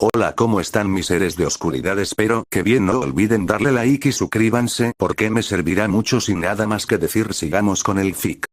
Hola, ¿cómo están mis seres de oscuridad? Espero que bien, no olviden darle like y suscríbanse porque me servirá mucho. Sin nada más que decir, sigamos con el fic.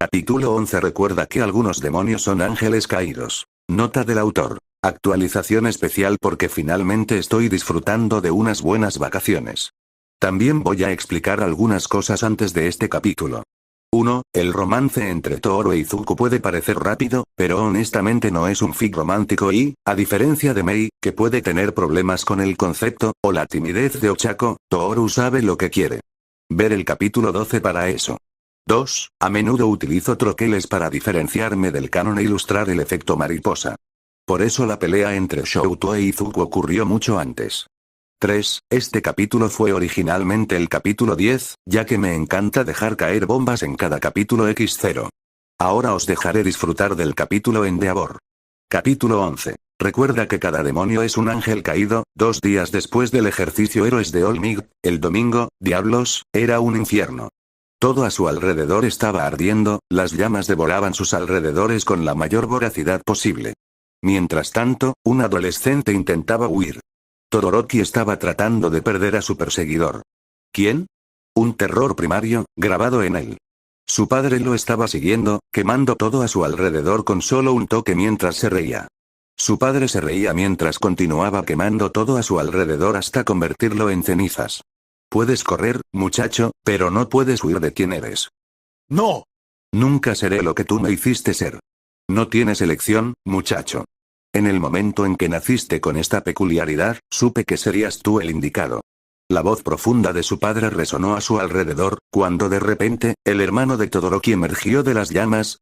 Capítulo 11. Recuerda que algunos demonios son ángeles caídos. Nota del autor. Actualización especial porque finalmente estoy disfrutando de unas buenas vacaciones. También voy a explicar algunas cosas antes de este capítulo. 1. El romance entre Tohru e Izuku puede parecer rápido, pero honestamente no es un fic romántico y, a diferencia de Mei, que puede tener problemas con el concepto, o la timidez de Ochako, Tohru sabe lo que quiere. Ver el capítulo 12 para eso. 2. A menudo utilizo troqueles para diferenciarme del canon e ilustrar el efecto mariposa. Por eso la pelea entre Shoutue y Izuku ocurrió mucho antes. 3. Este capítulo fue originalmente el capítulo 10, ya que me encanta dejar caer bombas en cada capítulo X0. Ahora os dejaré disfrutar del capítulo Endeavor. Capítulo 11. Recuerda que cada demonio es un ángel caído. 2 días después del ejercicio Héroes de Olmig, el domingo, diablos, era un infierno. Todo a su alrededor estaba ardiendo, las llamas devoraban sus alrededores con la mayor voracidad posible. Mientras tanto, un adolescente intentaba huir. Todoroki estaba tratando de perder a su perseguidor. ¿Quién? Un terror primario, grabado en él. Su padre lo estaba siguiendo, quemando todo a su alrededor con solo un toque mientras se reía. Su padre se reía mientras continuaba quemando todo a su alrededor hasta convertirlo en cenizas. Puedes correr, muchacho, pero no puedes huir de quien eres. ¡No! Nunca seré lo que tú me hiciste ser. No tienes elección, muchacho. En el momento en que naciste con esta peculiaridad, supe que serías tú el indicado. La voz profunda de su padre resonó a su alrededor, cuando de repente, el hermano de Todoroki emergió de las llamas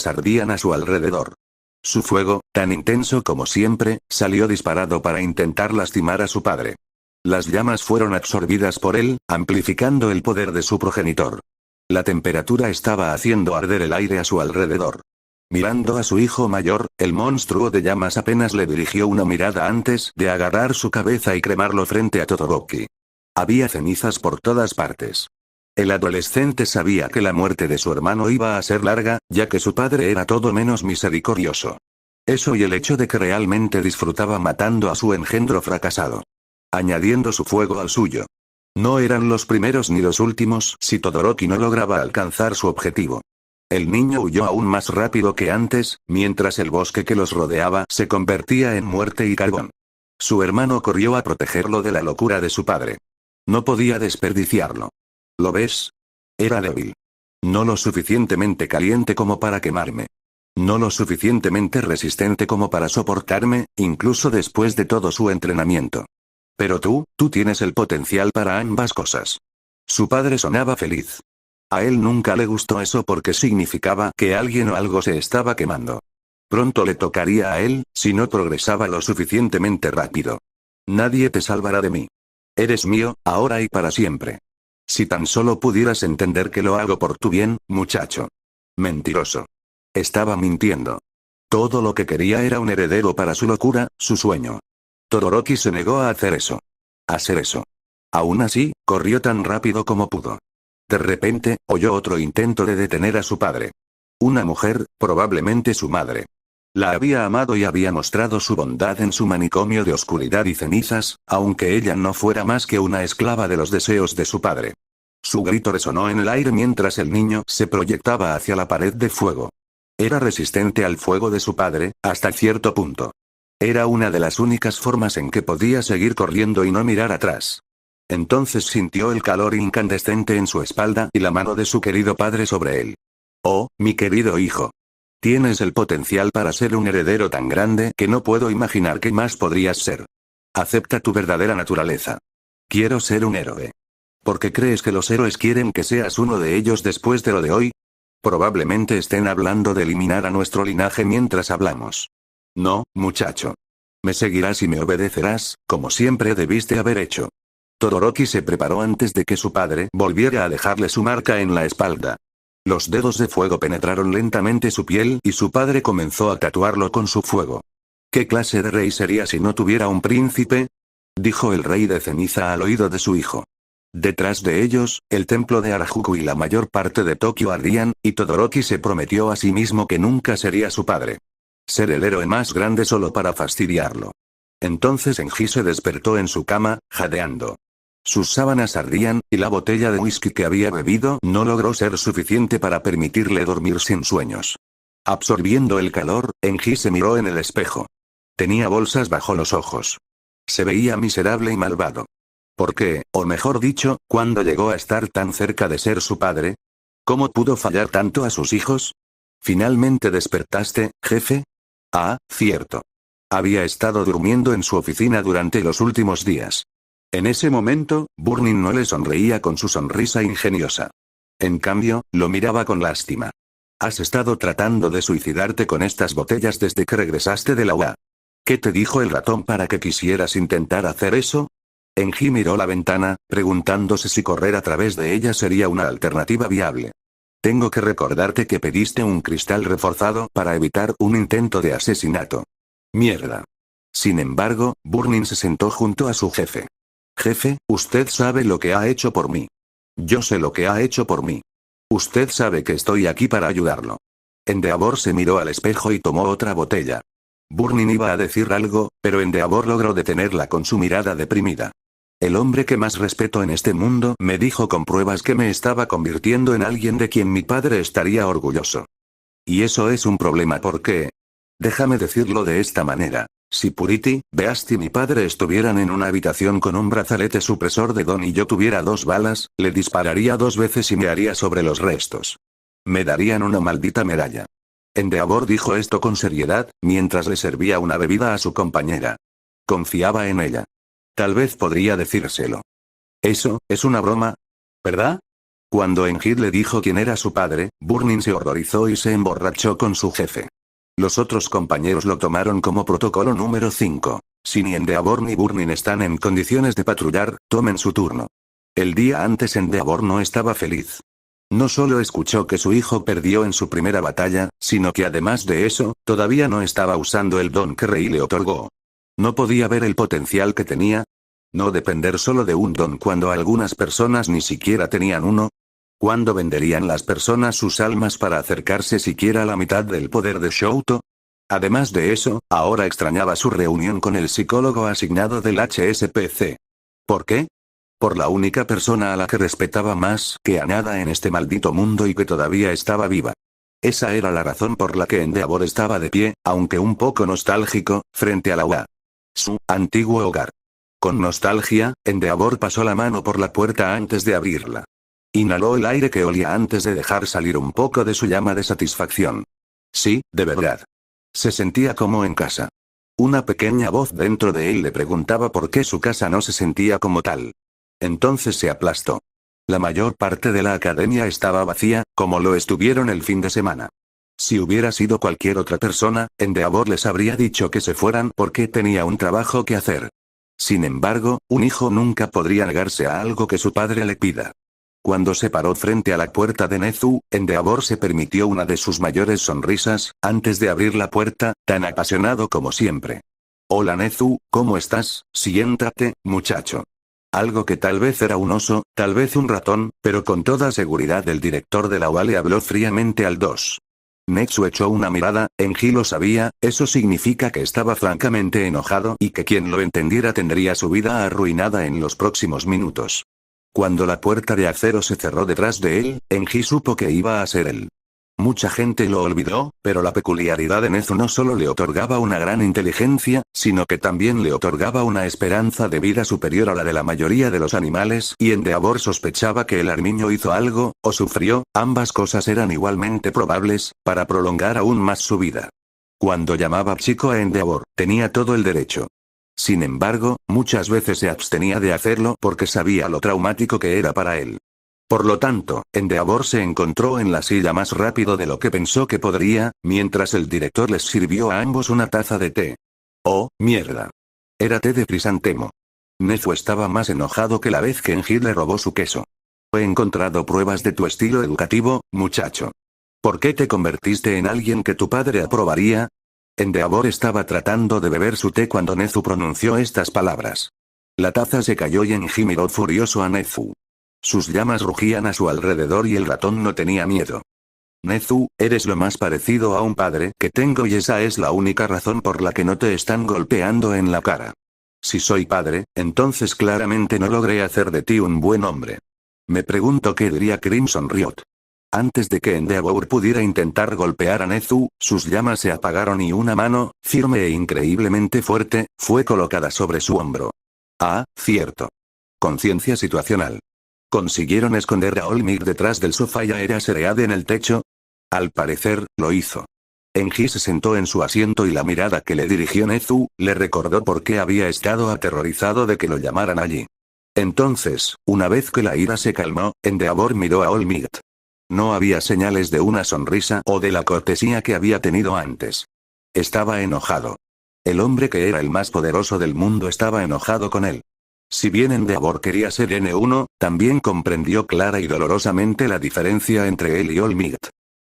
ardían a su alrededor. Su fuego, tan intenso como siempre, salió disparado para intentar lastimar a su padre. Las llamas fueron absorbidas por él, amplificando el poder de su progenitor. La temperatura estaba haciendo arder el aire a su alrededor. Mirando a su hijo mayor, el monstruo de llamas apenas le dirigió una mirada antes de agarrar su cabeza y cremarlo frente a Todoroki. Había cenizas por todas partes. El adolescente sabía que la muerte de su hermano iba a ser larga, ya que su padre era todo menos misericordioso. Eso y el hecho de que realmente disfrutaba matando a su engendro fracasado. Añadiendo su fuego al suyo. No eran los primeros ni los últimos si Todoroki no lograba alcanzar su objetivo. El niño huyó aún más rápido que antes, mientras el bosque que los rodeaba se convertía en muerte y carbón. Su hermano corrió a protegerlo de la locura de su padre. No podía desperdiciarlo. ¿Lo ves? Era débil. No lo suficientemente caliente como para quemarme. No lo suficientemente resistente como para soportarme, incluso después de todo su entrenamiento. Pero tú tienes el potencial para ambas cosas. Su padre sonaba feliz. A él nunca le gustó eso porque significaba que alguien o algo se estaba quemando. Pronto le tocaría a él, si no progresaba lo suficientemente rápido. Nadie te salvará de mí. Eres mío, ahora y para siempre. Si tan solo pudieras entender que lo hago por tu bien, muchacho. Mentiroso. Estaba mintiendo. Todo lo que quería era un heredero para su locura, su sueño. Todoroki se negó a hacer eso. A hacer eso. Aún así, corrió tan rápido como pudo. De repente, oyó otro intento de detener a su padre. Una mujer, probablemente su madre. La había amado y había mostrado su bondad en su manicomio de oscuridad y cenizas, aunque ella no fuera más que una esclava de los deseos de su padre. Su grito resonó en el aire mientras el niño se proyectaba hacia la pared de fuego. Era resistente al fuego de su padre, hasta cierto punto. Era una de las únicas formas en que podía seguir corriendo y no mirar atrás. Entonces sintió el calor incandescente en su espalda y la mano de su querido padre sobre él. Oh, mi querido hijo. Tienes el potencial para ser un heredero tan grande que no puedo imaginar qué más podrías ser. Acepta tu verdadera naturaleza. Quiero ser un héroe. ¿Por qué crees que los héroes quieren que seas uno de ellos después de lo de hoy? Probablemente estén hablando de eliminar a nuestro linaje mientras hablamos. No, muchacho. Me seguirás y me obedecerás, como siempre debiste haber hecho. Todoroki se preparó antes de que su padre volviera a dejarle su marca en la espalda. Los dedos de fuego penetraron lentamente su piel y su padre comenzó a tatuarlo con su fuego. ¿Qué clase de rey sería si no tuviera un príncipe? Dijo el rey de ceniza al oído de su hijo. Detrás de ellos, el templo de Harajuku y la mayor parte de Tokio ardían, y Todoroki se prometió a sí mismo que nunca sería su padre. Ser el héroe más grande solo para fastidiarlo. Entonces Enji se despertó en su cama, jadeando. Sus sábanas ardían, y la botella de whisky que había bebido no logró ser suficiente para permitirle dormir sin sueños. Absorbiendo el calor, Enji se miró en el espejo. Tenía bolsas bajo los ojos. Se veía miserable y malvado. ¿Por qué, o mejor dicho, cuándo llegó a estar tan cerca de ser su padre? ¿Cómo pudo fallar tanto a sus hijos? ¿Finalmente despertaste, jefe? Ah, cierto. Había estado durmiendo en su oficina durante los últimos días. En ese momento, Burning no le sonreía con su sonrisa ingeniosa. En cambio, lo miraba con lástima. Has estado tratando de suicidarte con estas botellas desde que regresaste de la UA. ¿Qué te dijo el ratón para que quisieras intentar hacer eso? Enji miró la ventana, preguntándose si correr a través de ella sería una alternativa viable. Tengo que recordarte que pediste un cristal reforzado para evitar un intento de asesinato. Mierda. Sin embargo, Burning se sentó junto a su jefe. Jefe, usted sabe lo que ha hecho por mí. Yo sé lo que ha hecho por mí. Usted sabe que estoy aquí para ayudarlo. Endeavor se miró al espejo y tomó otra botella. Burning iba a decir algo, pero Endeavor logró detenerla con su mirada deprimida. El hombre que más respeto en este mundo me dijo con pruebas que me estaba convirtiendo en alguien de quien mi padre estaría orgulloso. Y eso es un problema porque... Déjame decirlo de esta manera. Si Purity, Beast y mi padre estuvieran en una habitación con un brazalete supresor de Don y yo tuviera 2 balas, le dispararía 2 veces y me haría sobre los restos. Me darían una maldita medalla. Endeavor dijo esto con seriedad, mientras le servía una bebida a su compañera. Confiaba en ella. Tal vez podría decírselo. Eso, es una broma, ¿verdad? Cuando Enjid le dijo quién era su padre, Burning se horrorizó y se emborrachó con su jefe. Los otros compañeros lo tomaron como protocolo número 5. Si ni Endeavor ni Burning están en condiciones de patrullar, tomen su turno. El día antes Endeavor no estaba feliz. No solo escuchó que su hijo perdió en su primera batalla, sino que además de eso, todavía no estaba usando el don que Rei le otorgó. No podía ver el potencial que tenía. No depender solo de un don cuando algunas personas ni siquiera tenían uno. ¿Cuándo venderían las personas sus almas para acercarse siquiera a la mitad del poder de Shouto? Además de eso, ahora extrañaba su reunión con el psicólogo asignado del HSPC. ¿Por qué? Por la única persona a la que respetaba más que a nada en este maldito mundo y que todavía estaba viva. Esa era la razón por la que Endeavor estaba de pie, aunque un poco nostálgico, frente a la UA. Su antiguo hogar. Con nostalgia, Endeavor pasó la mano por la puerta antes de abrirla. Inhaló el aire que olía antes de dejar salir un poco de su llama de satisfacción. Sí, de verdad. Se sentía como en casa. Una pequeña voz dentro de él le preguntaba por qué su casa no se sentía como tal. Entonces se aplastó. La mayor parte de la academia estaba vacía, como lo estuvieron el fin de semana. Si hubiera sido cualquier otra persona, Endeavor les habría dicho que se fueran porque tenía un trabajo que hacer. Sin embargo, un hijo nunca podría negarse a algo que su padre le pida. Cuando se paró frente a la puerta de Nezu, Endeavor se permitió una de sus mayores sonrisas, antes de abrir la puerta, tan apasionado como siempre. Hola Nezu, ¿cómo estás? Siéntate, muchacho. Algo que tal vez era un oso, tal vez un ratón, pero con toda seguridad el director de la UA le habló fríamente al 2. Nezu echó una mirada, Enji lo sabía, eso significa que estaba francamente enojado y que quien lo entendiera tendría su vida arruinada en los próximos minutos. Cuando la puerta de acero se cerró detrás de él, Enji supo que iba a ser él. Mucha gente lo olvidó, pero la peculiaridad de Nezu no solo le otorgaba una gran inteligencia, sino que también le otorgaba una esperanza de vida superior a la de la mayoría de los animales, y Endeavor sospechaba que el armiño hizo algo, o sufrió, ambas cosas eran igualmente probables, para prolongar aún más su vida. Cuando llamaba chico a Endeavor, tenía todo el derecho. Sin embargo, muchas veces se abstenía de hacerlo porque sabía lo traumático que era para él. Por lo tanto, Endeavor se encontró en la silla más rápido de lo que pensó que podría, mientras el director les sirvió a ambos una taza de té. ¡Oh, mierda! Era té de crisantemo. Nezu estaba más enojado que la vez que Enji le robó su queso. He encontrado pruebas de tu estilo educativo, muchacho. ¿Por qué te convertiste en alguien que tu padre aprobaría? Endeavor estaba tratando de beber su té cuando Nezu pronunció estas palabras. La taza se cayó y Enji miró furioso a Nezu. Sus llamas rugían a su alrededor y el ratón no tenía miedo. Nezu, eres lo más parecido a un padre que tengo y esa es la única razón por la que no te están golpeando en la cara. Si soy padre, entonces claramente no logré hacer de ti un buen hombre. Me pregunto qué diría Crimson Riot. Antes de que Endeavor pudiera intentar golpear a Nezu, sus llamas se apagaron y una mano, firme e increíblemente fuerte, fue colocada sobre su hombro. Ah, cierto. Conciencia situacional. ¿Consiguieron esconder a Olmir detrás del sofá y a Eraserhead en el techo? Al parecer, lo hizo. Enji se sentó en su asiento y la mirada que le dirigió Nezu, le recordó por qué había estado aterrorizado de que lo llamaran allí. Entonces, una vez que la ira se calmó, Endeavor miró a Olmir. No había señales de una sonrisa o de la cortesía que había tenido antes. Estaba enojado. El hombre que era el más poderoso del mundo estaba enojado con él. Si bien Endeavor quería ser N1, también comprendió clara y dolorosamente la diferencia entre él y All Might.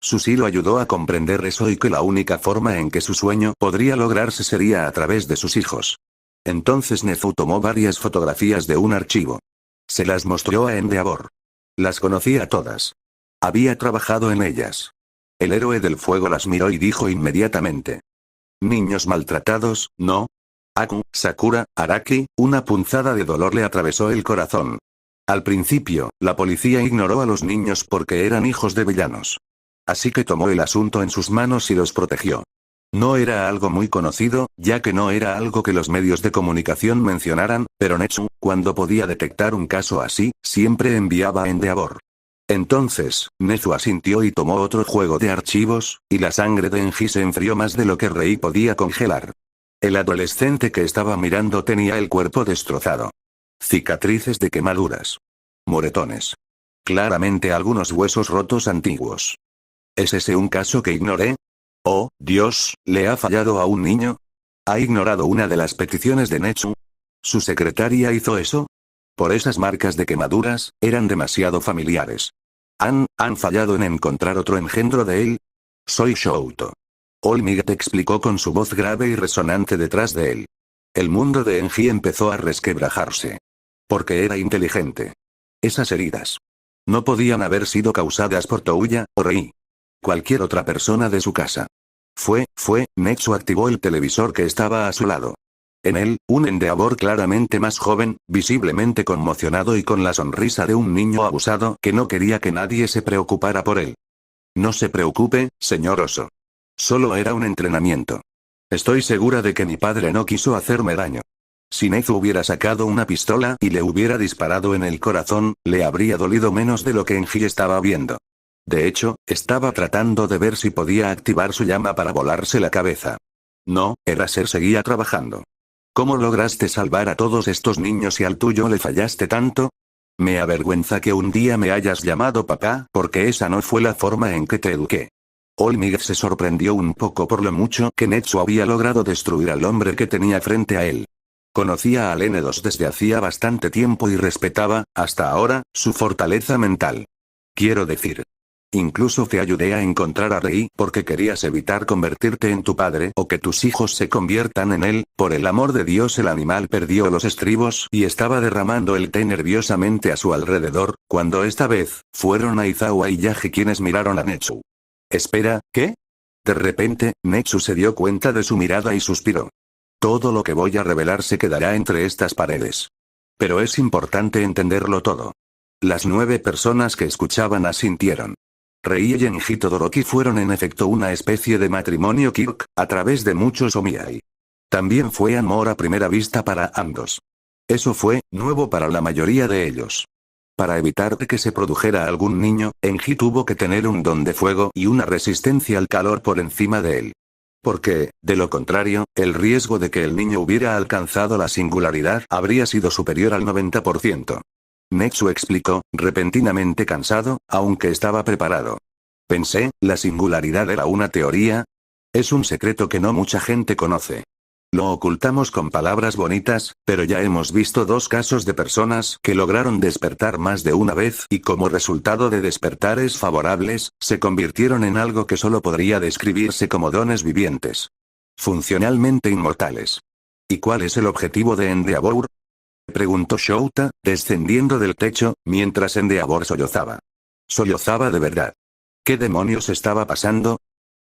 Suzy lo ayudó a comprender eso y que la única forma en que su sueño podría lograrse sería a través de sus hijos. Entonces Nezu tomó varias fotografías de un archivo. Se las mostró a Endeavor. Las conocía todas. Había trabajado en ellas. El héroe del fuego las miró y dijo inmediatamente: niños maltratados, ¿no? Aku, Sakura, Araki, una punzada de dolor le atravesó el corazón. Al principio, la policía ignoró a los niños porque eran hijos de villanos. Así que tomó el asunto en sus manos y los protegió. No era algo muy conocido, ya que no era algo que los medios de comunicación mencionaran, pero Netsu, cuando podía detectar un caso así, siempre enviaba a Endeavor. Entonces, Nezu asintió y tomó otro juego de archivos, y la sangre de Enji se enfrió más de lo que Rei podía congelar. El adolescente que estaba mirando tenía el cuerpo destrozado. Cicatrices de quemaduras. Moretones. Claramente algunos huesos rotos antiguos. ¿Es ese un caso que ignoré? Oh, Dios, ¿le ha fallado a un niño? ¿Ha ignorado una de las peticiones de Netsu? ¿Su secretaria hizo eso? Por esas marcas de quemaduras, eran demasiado familiares. ¿Han fallado en encontrar otro engendro de él? Soy Shouto. All Might explicó con su voz grave y resonante detrás de él. El mundo de Enji empezó a resquebrajarse. Porque era inteligente. Esas heridas no podían haber sido causadas por Touya, o Rei. Cualquier otra persona de su casa. Netsu activó el televisor que estaba a su lado. En él, un Endeavor claramente más joven, visiblemente conmocionado y con la sonrisa de un niño abusado que no quería que nadie se preocupara por él. No se preocupe, señor Oso. Solo era un entrenamiento. Estoy segura de que mi padre no quiso hacerme daño. Si Nezu hubiera sacado una pistola y le hubiera disparado en el corazón, le habría dolido menos de lo que Enji estaba viendo. De hecho, estaba tratando de ver si podía activar su llama para volarse la cabeza. No, Eraser seguía trabajando. ¿Cómo lograste salvar a todos estos niños y al tuyo le fallaste tanto? Me avergüenza que un día me hayas llamado papá, porque esa no fue la forma en que te eduqué. All Might se sorprendió un poco por lo mucho que Netsu había logrado destruir al hombre que tenía frente a él. Conocía al N2 desde hacía bastante tiempo y respetaba, hasta ahora, su fortaleza mental. Quiero decir. Incluso te ayudé a encontrar a Rei porque querías evitar convertirte en tu padre o que tus hijos se conviertan en él. Por el amor de Dios, el animal perdió los estribos y estaba derramando el té nerviosamente a su alrededor, cuando esta vez, fueron Aizawa y Yaji quienes miraron a Netsu. Espera, ¿qué? De repente, Netsu se dio cuenta de su mirada y suspiró. Todo lo que voy a revelar se quedará entre estas paredes. Pero es importante entenderlo todo. Las 9 personas que escuchaban asintieron. Rei y Enji Todoroki fueron en efecto una especie de matrimonio Kirk, a través de muchos Omiai. También fue amor a primera vista para ambos. Eso fue nuevo para la mayoría de ellos. Para evitar que se produjera algún niño, Enji tuvo que tener un don de fuego y una resistencia al calor por encima de él. Porque, de lo contrario, el riesgo de que el niño hubiera alcanzado la singularidad habría sido superior al 90%. Netsu explicó, repentinamente cansado, aunque estaba preparado. Pensé, ¿la singularidad era una teoría? Es un secreto que no mucha gente conoce. Lo ocultamos con palabras bonitas, pero ya hemos visto 2 casos de personas que lograron despertar más de una vez y como resultado de despertares favorables, se convirtieron en algo que solo podría describirse como dones vivientes. Funcionalmente inmortales. ¿Y cuál es el objetivo de Endeavor? Preguntó Shouta, descendiendo del techo, mientras Endeavor sollozaba. Sollozaba de verdad. ¿Qué demonios estaba pasando?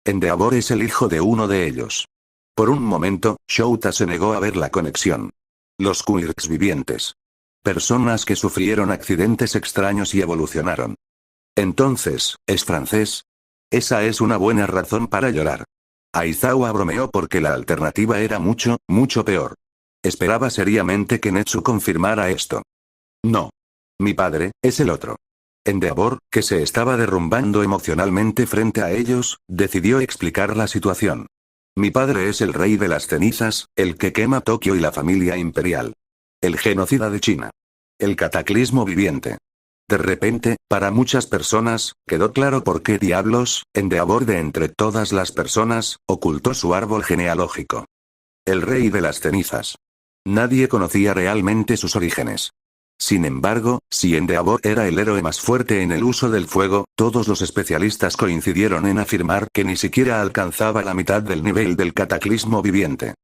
Endeavor es el hijo de uno de ellos. Por un momento, Shouta se negó a ver la conexión. Los quirks vivientes. Personas que sufrieron accidentes extraños y evolucionaron. Entonces, ¿es francés? Esa es una buena razón para llorar. Aizawa bromeó porque la alternativa era mucho, mucho peor. Esperaba seriamente que Netsu confirmara esto. No. Mi padre, es el otro. Endeavor, que se estaba derrumbando emocionalmente frente a ellos, decidió explicar la situación. Mi padre es el rey de las cenizas, el que quema Tokio y la familia imperial. El genocida de China. El cataclismo viviente. De repente, para muchas personas, quedó claro por qué diablos, Endeavor de entre todas las personas, ocultó su árbol genealógico. El rey de las cenizas. Nadie conocía realmente sus orígenes. Sin embargo, si Endeavor era el héroe más fuerte en el uso del fuego, todos los especialistas coincidieron en afirmar que ni siquiera alcanzaba la mitad del nivel del cataclismo viviente.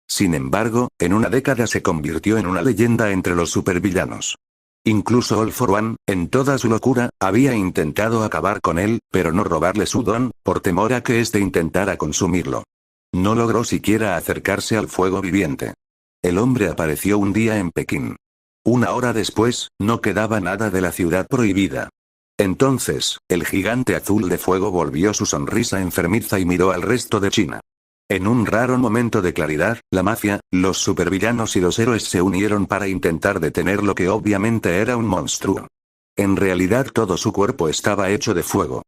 Sin embargo, en una década se convirtió en una leyenda entre los supervillanos. Incluso All for One, en toda su locura, había intentado acabar con él, pero no robarle su don, por temor a que éste intentara consumirlo. No logró siquiera acercarse al fuego viviente. El hombre apareció un día en Pekín. Una hora después, no quedaba nada de la ciudad prohibida. Entonces, el gigante azul de fuego volvió su sonrisa enfermiza y miró al resto de China. En un raro momento de claridad, la mafia, los supervillanos y los héroes se unieron para intentar detener lo que obviamente era un monstruo. En realidad todo su cuerpo estaba hecho de fuego.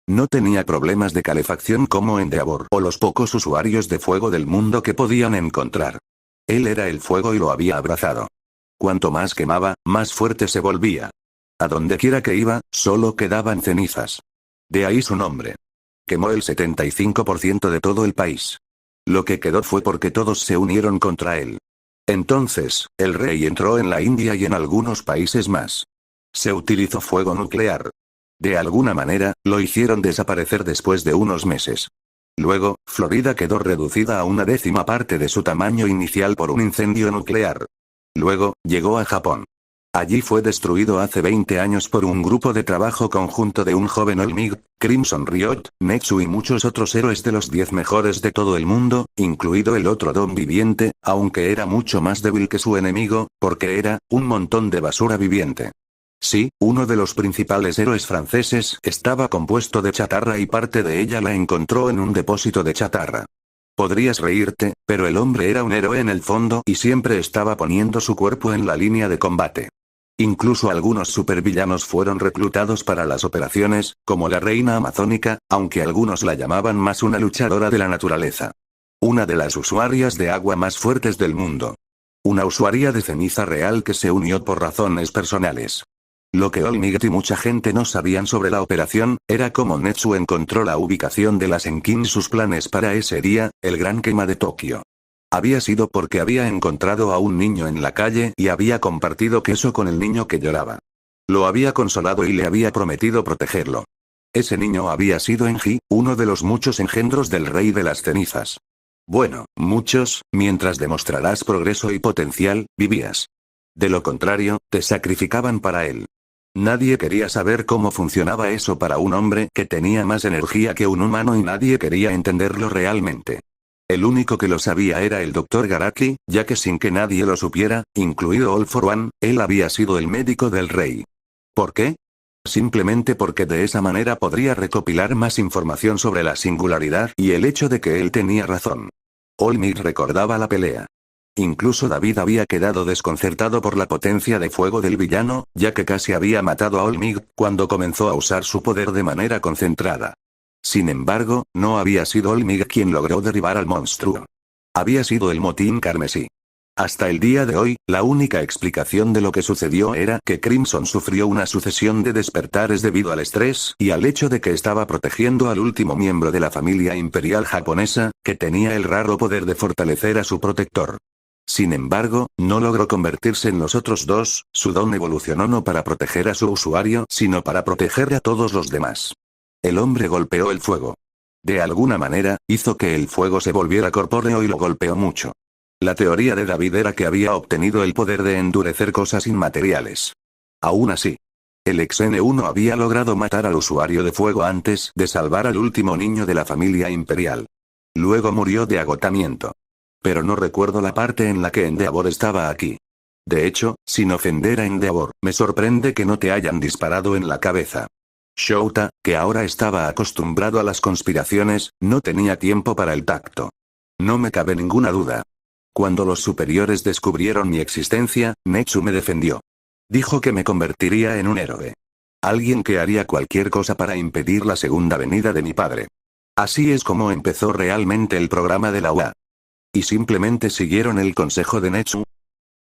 No tenía problemas de calefacción como Endeavor o los pocos usuarios de fuego del mundo que podían encontrar. Él era el fuego y lo había abrazado. Cuanto más quemaba, más fuerte se volvía. A donde quiera que iba, solo quedaban cenizas. De ahí su nombre. Quemó el 75% de todo el país. Lo que quedó fue porque todos se unieron contra él. Entonces, el rey entró en la India y en algunos países más. Se utilizó fuego nuclear. De alguna manera, lo hicieron desaparecer después de unos meses. Luego, Florida quedó reducida a una décima parte de su tamaño inicial por un incendio nuclear. Luego, llegó a Japón. Allí fue destruido hace 20 años por un grupo de trabajo conjunto de un joven All Might, Crimson Riot, Netsu y muchos otros héroes de los 10 mejores de todo el mundo, incluido el otro Don viviente, aunque era mucho más débil que su enemigo, porque era un montón de basura viviente. Sí, uno de los principales héroes franceses estaba compuesto de chatarra y parte de ella la encontró en un depósito de chatarra. Podrías reírte, pero el hombre era un héroe en el fondo y siempre estaba poniendo su cuerpo en la línea de combate. Incluso algunos supervillanos fueron reclutados para las operaciones, como la reina amazónica, aunque algunos la llamaban más una luchadora de la naturaleza. Una de las usuarias de agua más fuertes del mundo. Una usuaria de ceniza real que se unió por razones personales. Lo que All Might y mucha gente no sabían sobre la operación, era cómo Netsu encontró la ubicación de las Enkin y sus planes para ese día, el gran quema de Tokio. Había sido porque había encontrado a un niño en la calle y había compartido queso con el niño que lloraba. Lo había consolado y le había prometido protegerlo. Ese niño había sido Enji, uno de los muchos engendros del rey de las cenizas. Bueno, muchos, mientras demostrarás progreso y potencial, vivías. De lo contrario, te sacrificaban para él. Nadie quería saber cómo funcionaba eso para un hombre que tenía más energía que un humano y nadie quería entenderlo realmente. El único que lo sabía era el Dr. Garaki, ya que sin que nadie lo supiera, incluido All for One, él había sido el médico del rey. ¿Por qué? Simplemente porque de esa manera podría recopilar más información sobre la singularidad y el hecho de que él tenía razón. All Might recordaba la pelea. Incluso David había quedado desconcertado por la potencia de fuego del villano, ya que casi había matado a All Might cuando comenzó a usar su poder de manera concentrada. Sin embargo, no había sido All Might quien logró derribar al monstruo. Había sido el motín carmesí. Hasta el día de hoy, la única explicación de lo que sucedió era que Crimson sufrió una sucesión de despertares debido al estrés y al hecho de que estaba protegiendo al último miembro de la familia imperial japonesa, que tenía el raro poder de fortalecer a su protector. Sin embargo, no logró convertirse en los otros dos, su don evolucionó no para proteger a su usuario, sino para proteger a todos los demás. El hombre golpeó el fuego. De alguna manera, hizo que el fuego se volviera corpóreo y lo golpeó mucho. La teoría de David era que había obtenido el poder de endurecer cosas inmateriales. Aún así, el XN1 había logrado matar al usuario de fuego antes de salvar al último niño de la familia imperial. Luego murió de agotamiento. Pero no recuerdo la parte en la que Endeavor estaba aquí. De hecho, sin ofender a Endeavor, me sorprende que no te hayan disparado en la cabeza. Shouta, que ahora estaba acostumbrado a las conspiraciones, no tenía tiempo para el tacto. No me cabe ninguna duda. Cuando los superiores descubrieron mi existencia, Netsu me defendió. Dijo que me convertiría en un héroe. Alguien que haría cualquier cosa para impedir la segunda venida de mi padre. Así es como empezó realmente el programa de la UA. Y simplemente siguieron el consejo de Netsu,